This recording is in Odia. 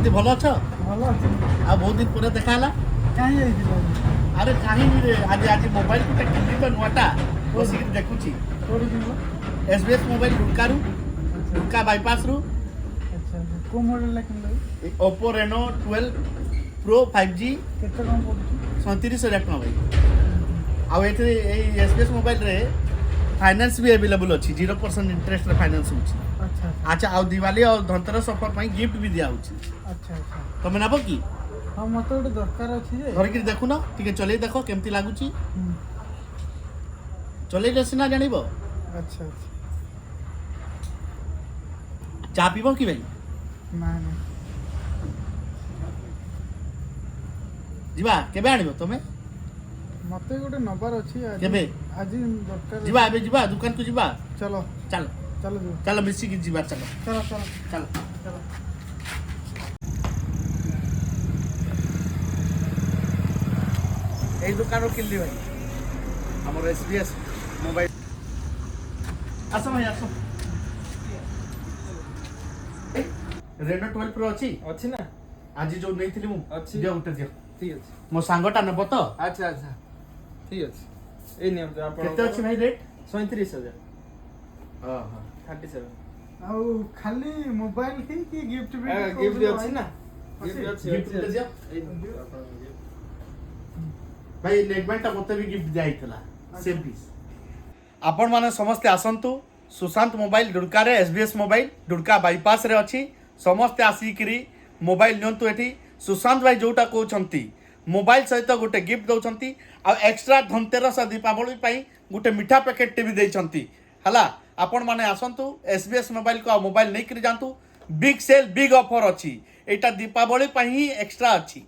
କେମିତି ଭଲ ଅଛ? ଭଲ ଅଛି। ଆଉ ବହୁତ ଦିନ ପରେ ଦେଖା ହେଲା। କାହିଁ ଯାଇଥିଲ? ଆରେ କାହିଁକି ରେ ଆଜି ମୋବାଇଲ ଗୋଟେ କିଣିଲି ତ ନୂଆଟା ବସିକି ଦେଖୁଛି। କୋଉଠି କିଣିଲ? SBS ମୋବାଇଲ ଦୁର୍କାରୁ ଦୁର୍କା ବାଇପାସରୁ ଆଚ୍ଛା ଆଚ୍ଛା। କୋଉ ମଡେଲଟା କିଣିଲ? Oppo Reno 12 Pro 5G କେତେ ଟଙ୍କା ପଡୁଛି? 37,000 ଟଙ୍କା ଭାଇ। ଆଉ ଏଥିରେ ଏଇ SBS ମୋବାଇଲରେ फाइनान्स भी अवेलेबल अच्छी 0% इंटरेस्ट फाइनान्स होची। अच्छा अच्छा अच्छा आउ दिवाली और धनतेरस ऑफर ପାଇଁ गिफ्ट भी दिया होची। अच्छा अच्छा। तमे नबो की हाँ मत गोटे दरकार अच्छी जे धर कि देखु न ठीक चले देखो केमती लागुची हम्म, चले सिना जानिबो। अच्छा अच्छा। चा पीबो की भाई ना ना जीवा केबे आनिबो तमे मत गोटे नबार अच्छी केबे आज दरकार जीवा एबे जीवा दुकान को जीवा चलो चल चलो जो चल मिसी की जीवा चलो चलो चलो चल चलो। এই দোকানও কিনলি ভাই আমার SBS মোবাইল আসো ভাই আসো Reno 12 Pro ଅଛି अच्छी ना ଆଜି ଯୋଉ ନେଇଥିଲି ମୁଁ ଅଛି। ଦିଅ ଗୋଟେ ଦିଅ ठीक अच्छे ମୋ ସାଙ୍ଗଟା ନେବ ତ अच्छा अच्छा ठीक अच्छे ये नियम तो आप କେତେ ଅଛି ଭାଇ ରେଟ୍ 37,000 ହଁ ହଁ 37 ଆଉ ଖାଲି ମୋବାଇଲ ହିଁ କି ଗିଫ୍ଟ ବି गिफ्ट अच्छी ना ଅଛି? गिफ्ट अच्छी गिफ्ट अच्छी ଦିଅ ଭାଇ ନେକ୍ ବ୍ୟାଣ୍ଡଟା ମୋତେ ବି ଗିଫ୍ଟ ଦିଆହେଇଥିଲା ସେମ୍ ପିସ୍ ଆପଣ ମାନେ ସମସ୍ତେ ଆସନ୍ତୁ ସୁଶାନ୍ତ ମୋବାଇଲ ଦୁର୍କାରେ SBS ମୋବାଇଲ ଦୁର୍କା ବାଇପାସରେ ଅଛି ସମସ୍ତେ ଆସିକିରି ମୋବାଇଲ ନିଅନ୍ତୁ ଏଠି ସୁଶାନ୍ତ ଭାଇ ଯୋଉଟା କହୁଛନ୍ତି ମୋବାଇଲ ସହିତ ଗୋଟେ ଗିଫ୍ଟ ଦଉଛନ୍ତି ଆଉ ଏକ୍ସଟ୍ରା ଧନତେରସ ଦୀପାବଳି ପାଇଁ ଗୋଟେ ମିଠା ପ୍ୟାକେଟଟେ ବି ଦେଇଛନ୍ତି ହେଲା ଆପଣ ମାନେ ଆସନ୍ତୁ SBS ମୋବାଇଲକୁ ଆଉ ମୋବାଇଲ ନେଇକିରି ଯାଆନ୍ତୁ ବିଗ୍ ସେଲ୍ ବିଗ୍ ଅଫର ଅଛି ଏଇଟା ଦୀପାବଳି ପାଇଁ ହିଁ ଏକ୍ସଟ୍ରା ଅଛି।